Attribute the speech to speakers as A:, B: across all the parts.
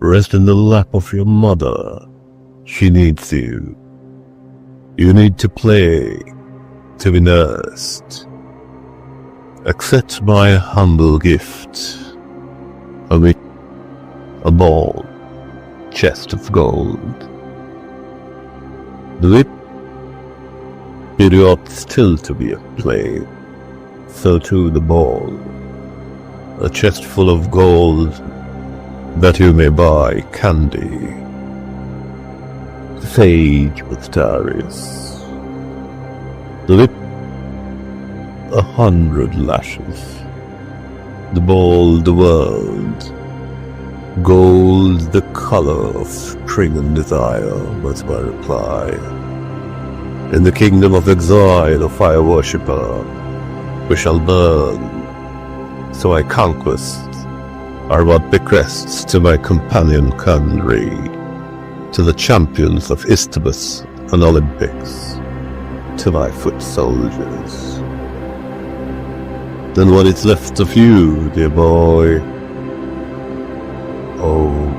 A: Rest in the lap of your mother. She needs you. You need to play, to be nursed. Accept my humble gift. A ball, chest of gold. The it ought still to be a play, so too the ball, a chest full of gold, that you may buy candy. Sage with Darius. Lip, 100 lashes. The ball, the world. Gold, the color of spring and desire, was my reply. In the kingdom of exile, a fire worshipper, we shall burn. So my conquests are what bequests to my companion country, to the champions of Isthmus and Olympics, to my foot soldiers. Then what is left of you, dear boy? Oh,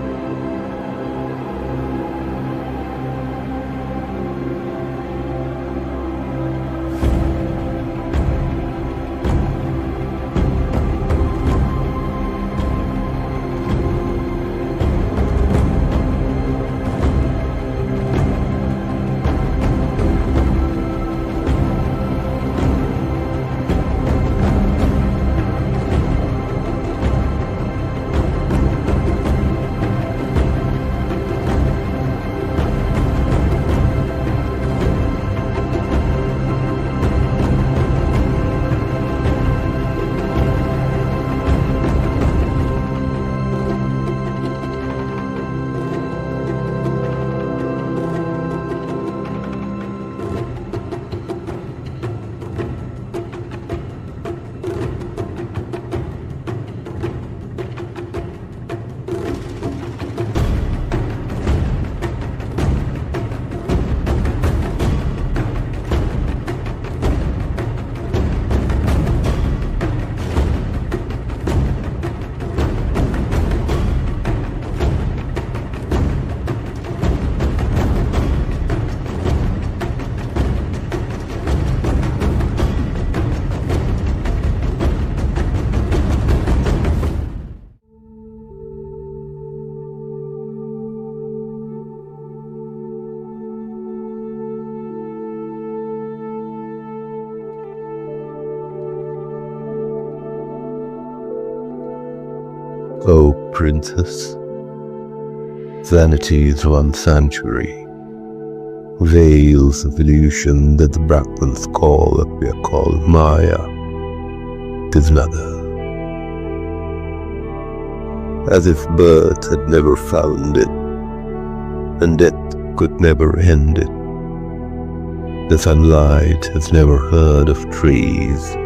A: O princess, vanity's one sanctuary, veils of illusion that the Brahmins call appear called Maya, 'tis another. As if birth had never found it, and death could never end it. The sunlight has never heard of trees,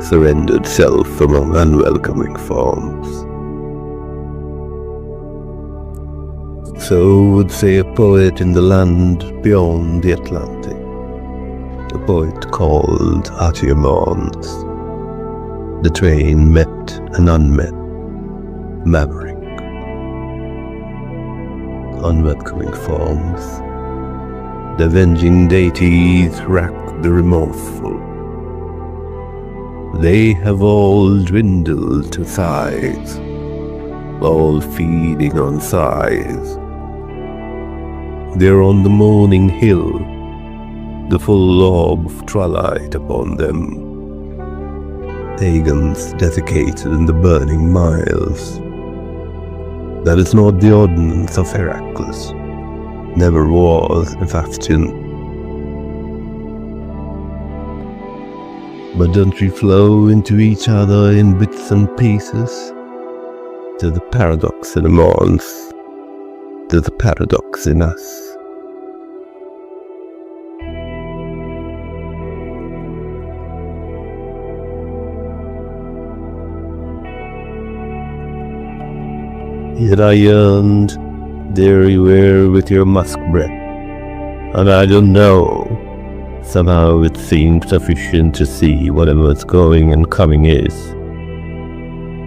A: surrendered self among unwelcoming forms. So would say a poet in the land beyond the Atlantic, a poet called Artiamons. The twain met and unmet, maverick, unwelcoming forms. The avenging deities rack the remorseful. They have all dwindled to size, all feeding on sighs. They're on the moaning hill, the full orb of twilight upon them. Pagans desiccated in the burning miles. That is not the ordinance of Heracles, never was a fashion. But don't we flow into each other in bits and pieces? To the paradox in amongst, to the paradox in us. Yet I yearned, there you were with your musk breath, and I don't know, somehow it seemed sufficient to see whatever's going and coming is.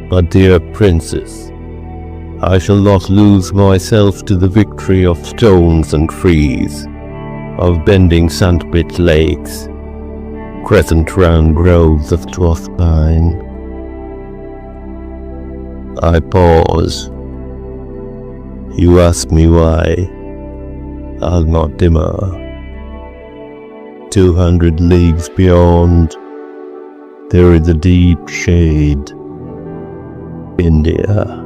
A: But dear princess, I shall not lose myself to the victory of stones and trees, of bending sandbit lakes, crescent round groves of dwarf pine. I pause. You ask me why. I'll not demur. 200 leagues beyond, there is a deep shade. India.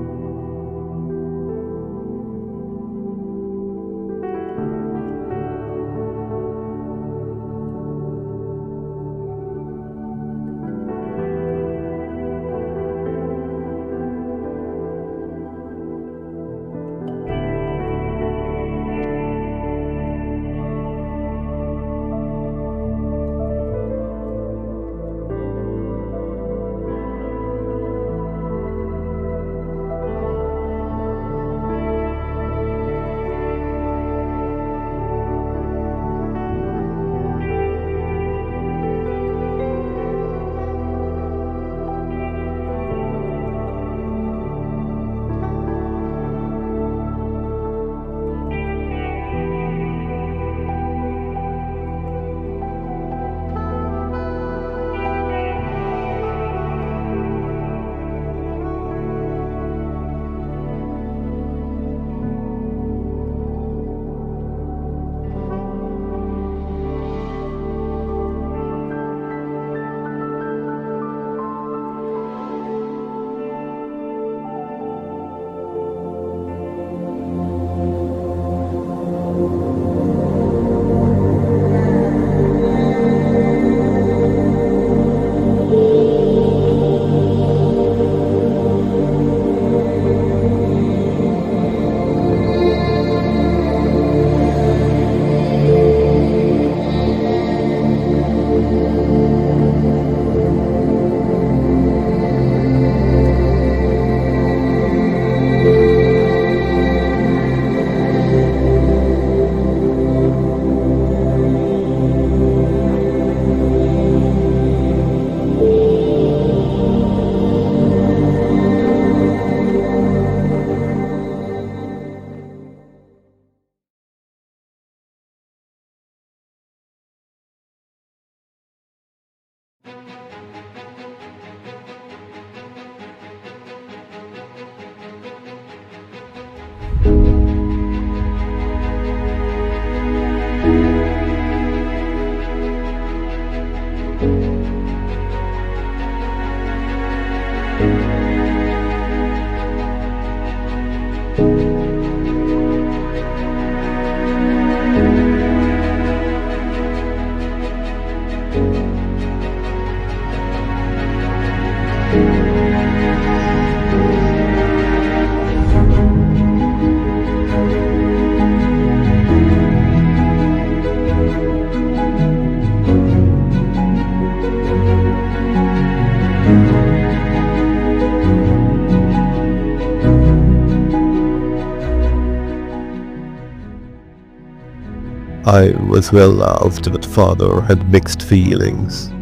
A: I was well loved, but father had mixed feelings.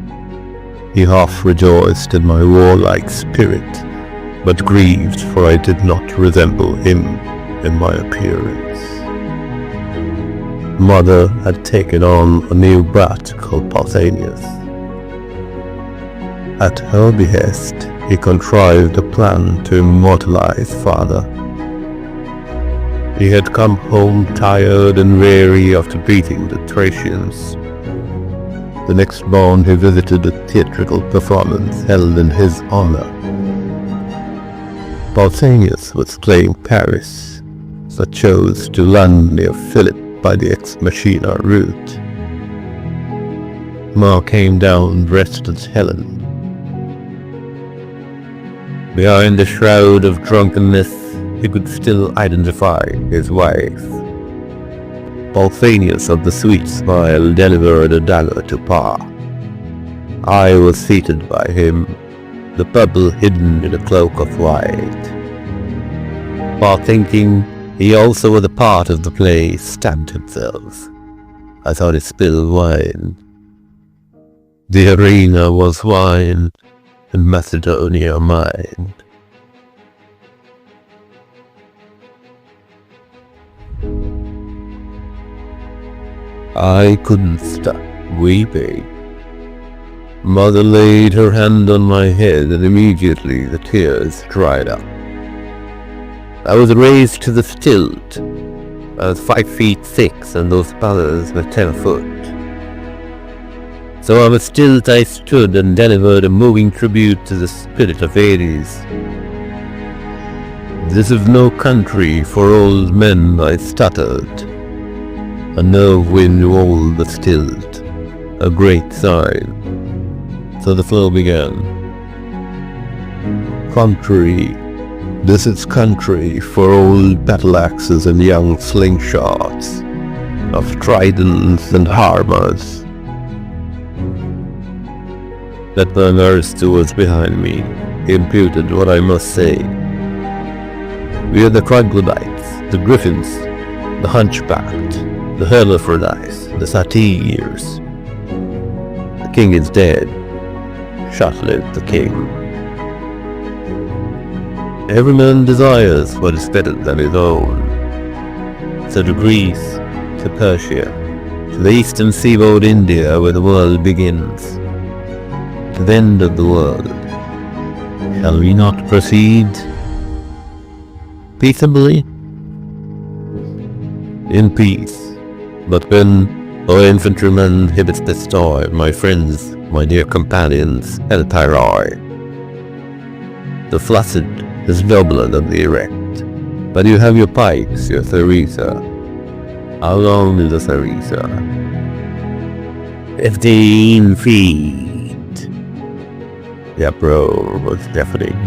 A: He half rejoiced in my warlike spirit, but grieved for I did not resemble him in my appearance. Mother had taken on a new brat called Pausanias. At her behest, he contrived a plan to immortalize father. He had come home tired and weary after beating the Thracians. The next morn he visited a theatrical performance held in his honor. Pausanias was playing Paris, but chose to land near Philip by the Ex Machina route. Ma came down dressed as Helen. Behind the shroud of drunkenness, he could still identify his wife. Pausanias of the sweet smile delivered a dagger to Pa. I was seated by him, the purple hidden in a cloak of white. Pa, thinking he also was a part of the play, stabbed himself. I thought he spilled wine. The arena was wine, and Macedonia mine. I couldn't stop weeping. Mother laid her hand on my head and immediately the tears dried up. I was raised to the stilt. I was 5 feet 6 and those pillars were 10 foot. So on a stilt I stood and delivered a moving tribute to the spirit of Hades. This is no country for old men, I stuttered. A nerve wind rolled the stilt, a great sign. So the flow began. Country. This is country for old battle axes and young slingshots, of tridents and harmers. That the nurse who was behind me imputed what I must say. We are the troglodytes, the griffins, the hunchbacked, the hermaphrodites, the satyrs. The king is dead. Short live the king. Every man desires what is better than his own. So to Greece, to Persia, to the eastern seaboard India where the world begins, to the end of the world. Shall we not proceed peaceably? In peace. But when, O infantrymen, hibits destroy, my friends, my dear companions, Hellpyroi. The flaccid is nobler than the erect, but you have your pikes, your Theresa. How long is a Theresa? 15 feet. Yeah, bro, was deafening.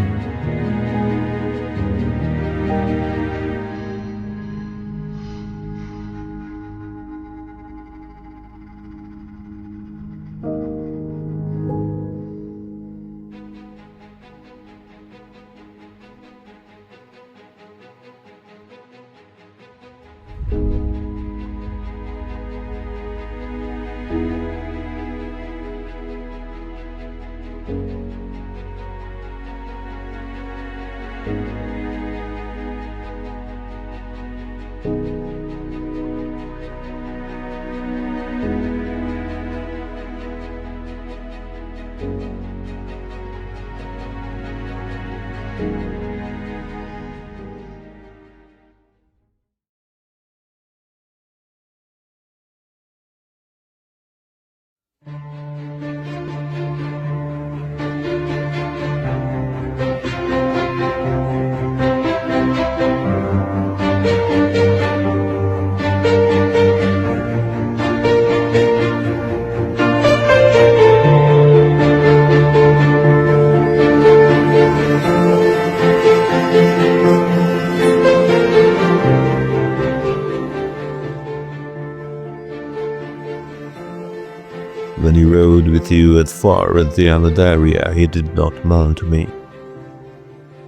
A: When he rode with you as far as the Amaderia, he did not mount me.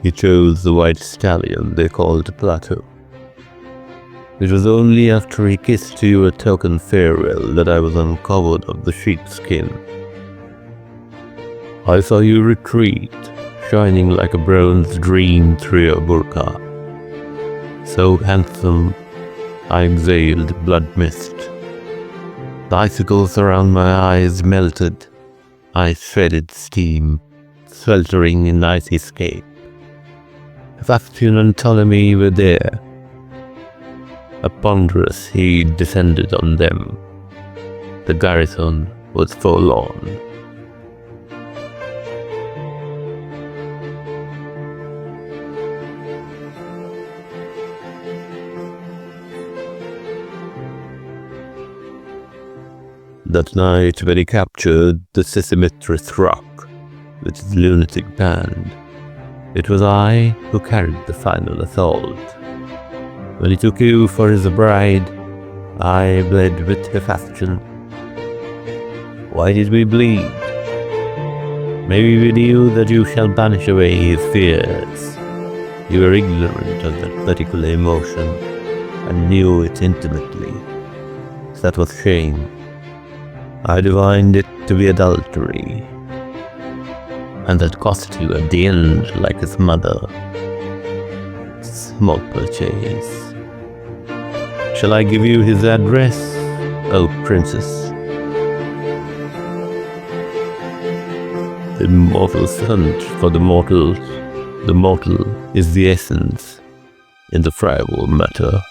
A: He chose the white stallion they called Plato. It was only after he kissed you a token farewell that I was uncovered of the sheepskin. I saw you retreat, shining like a bronze dream through your burqa. So handsome, I exhaled blood mist. The icicles around my eyes melted. I shredded steam, sweltering in icy scape. Sebastian and Ptolemy were there. A ponderous heat descended on them. The garrison was forlorn. That night when he captured the Sisymetris rock with his lunatic band, it was I who carried the final assault. When he took you for his bride, I bled with Hephaestion. Why did we bleed? Maybe we knew that you shall banish away his fears. You were ignorant of that particular emotion and knew it intimately. That was shame. I divined it to be adultery, and that cost you at the end like his mother. Small purchase. Shall I give you his address? O princess. The immortals hunt for the mortals. The mortal is the essence in the friable matter.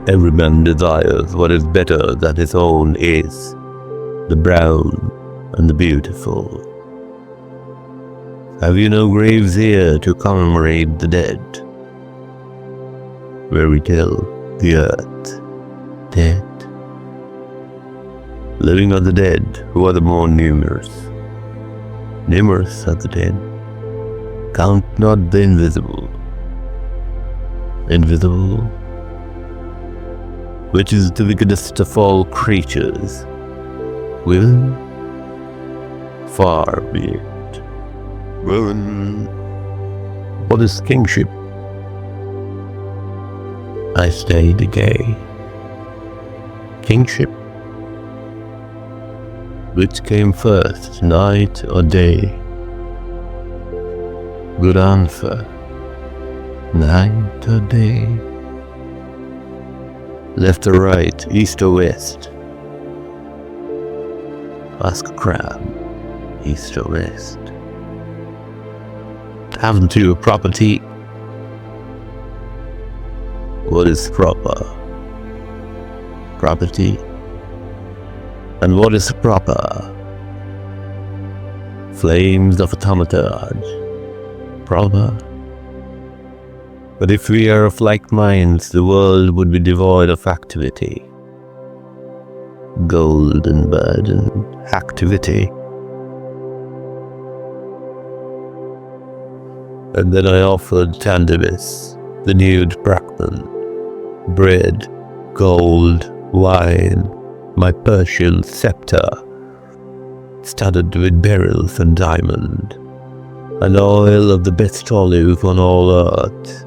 A: Every man desires what is better than his own is, the brown and the beautiful. Have you no graves here to commemorate the dead? Where we tell the earth, dead. Living are the dead, who are the more numerous. Numerous are the dead. Count not the invisible. Invisible, which is the wickedest of all creatures, will far be it. Ruin. What is kingship? I stay decay. Kingship? Which came first, night or day? Good answer. Night or day? Left or right, east or west? Ask a crab, east or west? Haven't you a property? What is proper? Property. And what is proper? Flames of a thaumaturge. Proper. But if we are of like minds, the world would be devoid of activity. Golden burden, activity. And then I offered Tandemis, the nude Brahman, bread, gold, wine, my Persian scepter, studded with beryls and diamond, an oil of the best olive on all earth.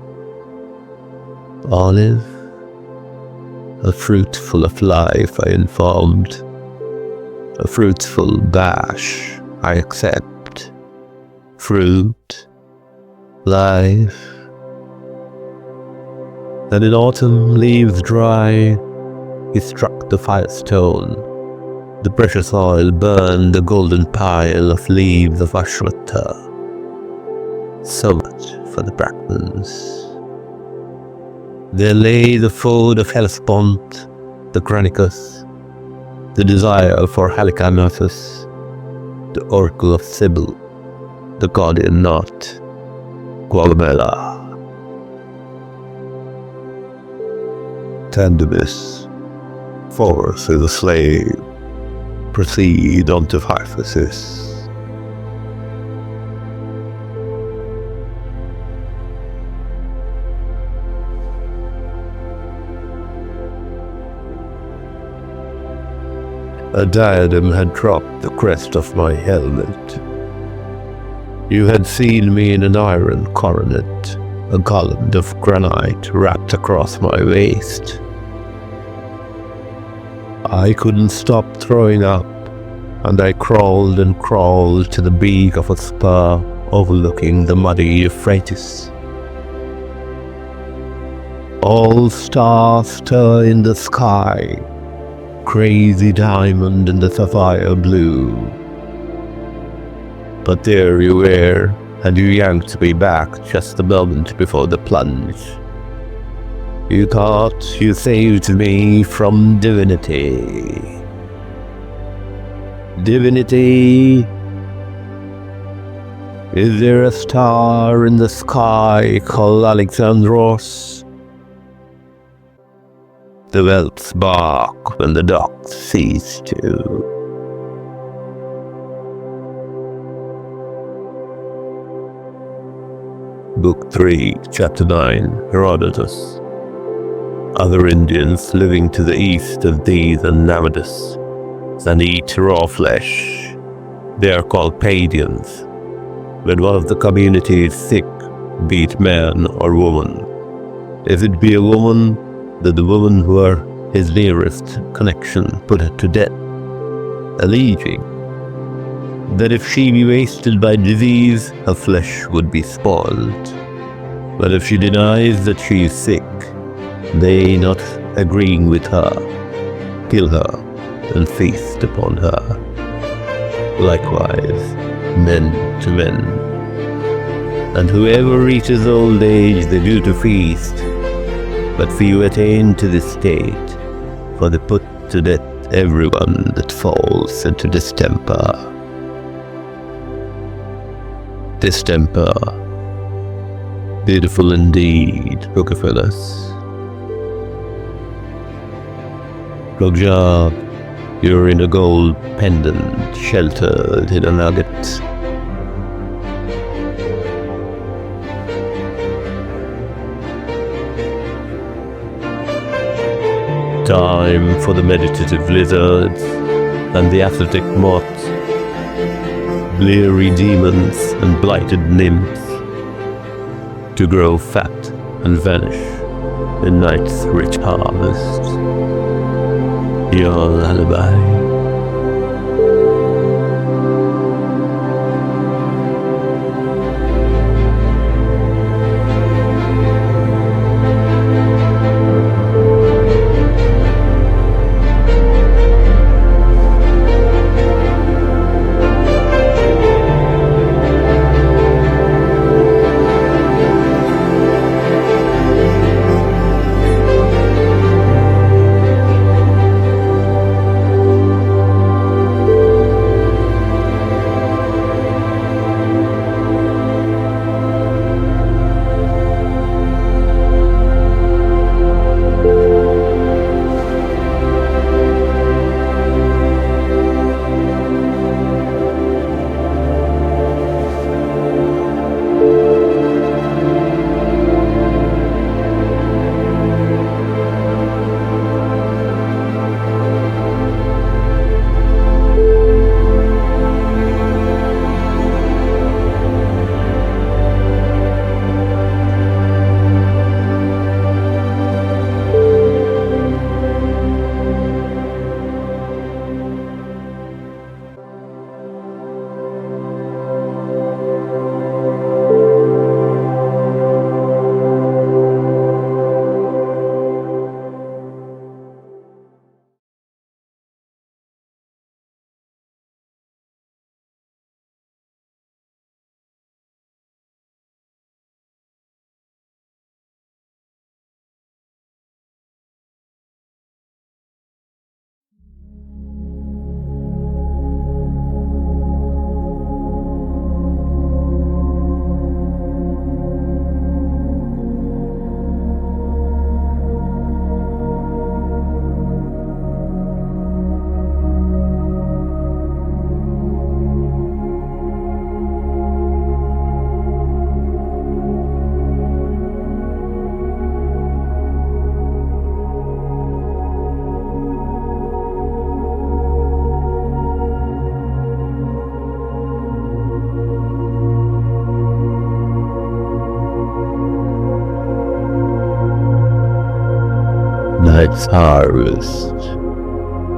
A: Olive, a fruit full of life, I informed. A fruitful bash, I accept. Fruit, life. Then in autumn, leaves dry, he struck the firestone. The precious oil burned the golden pile of leaves of Ashwatha. So much for the Brahmins. There lay the food of Hellespont, the Granicus, the desire for Halicarnassus, the oracle of Sibyl, the guardian knot, Quagamela. Tandemis, force is a slave, proceed unto hyphasis. A diadem had dropped the crest of my helmet. You had seen me in an iron coronet, a garland of granite wrapped across my waist. I couldn't stop throwing up, and I crawled and crawled to the beak of a spur overlooking the muddy Euphrates. All stars stir in the sky, crazy diamond in the sapphire blue. But there you were, and you yanked me back just a moment before the plunge. You thought you saved me from divinity. Divinity? Is there a star in the sky called Alexandros? The whelps bark when the dogs cease to. Book 3, Chapter 9, Herodotus. Other Indians living to the east of these are nomadus, and eat raw flesh. They are called Padians. When one of the community is sick, be it man or woman, if it be a woman, then the woman who are his nearest connection put her to death, alleging that if she be wasted by disease, her flesh would be spoiled. But if she denies that she is sick, they, not agreeing with her, kill her and feast upon her. Likewise, men to men. And whoever reaches old age, they do to feast, but few attain to this state, for they put to death everyone that falls into distemper. Distemper. Beautiful indeed, Bucephalus. Roxanne, you're in a gold pendant, sheltered in a nugget. Time for the meditative lizards and the athletic moths, bleary demons and blighted nymphs, to grow fat and vanish in night's rich harvest. Your lullaby. night's harvest.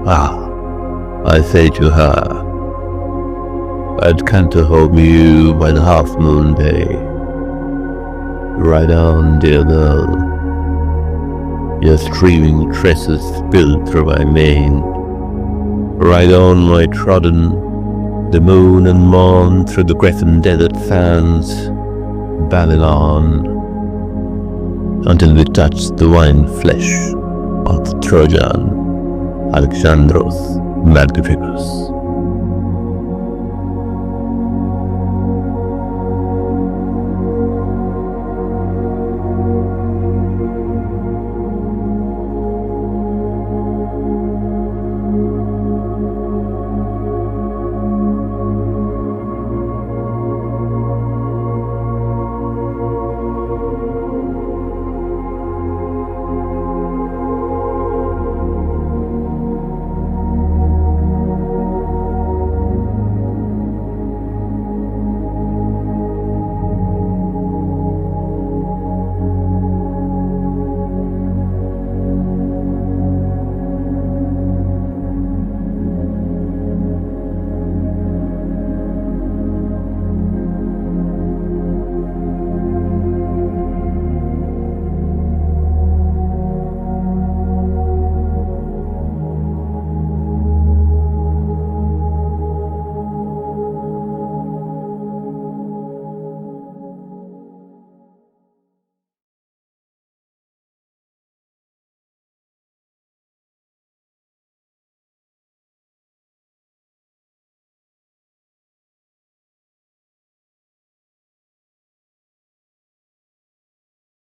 A: I say to her, I'd come to home you by the half-moon day. Ride on, dear girl. Your streaming tresses spill through my mane. Ride on, my trodden, the moon and morn through the Grecian desert sands, Babylon, until we touch the wine flesh of Trojan, Alexandros Magnificus.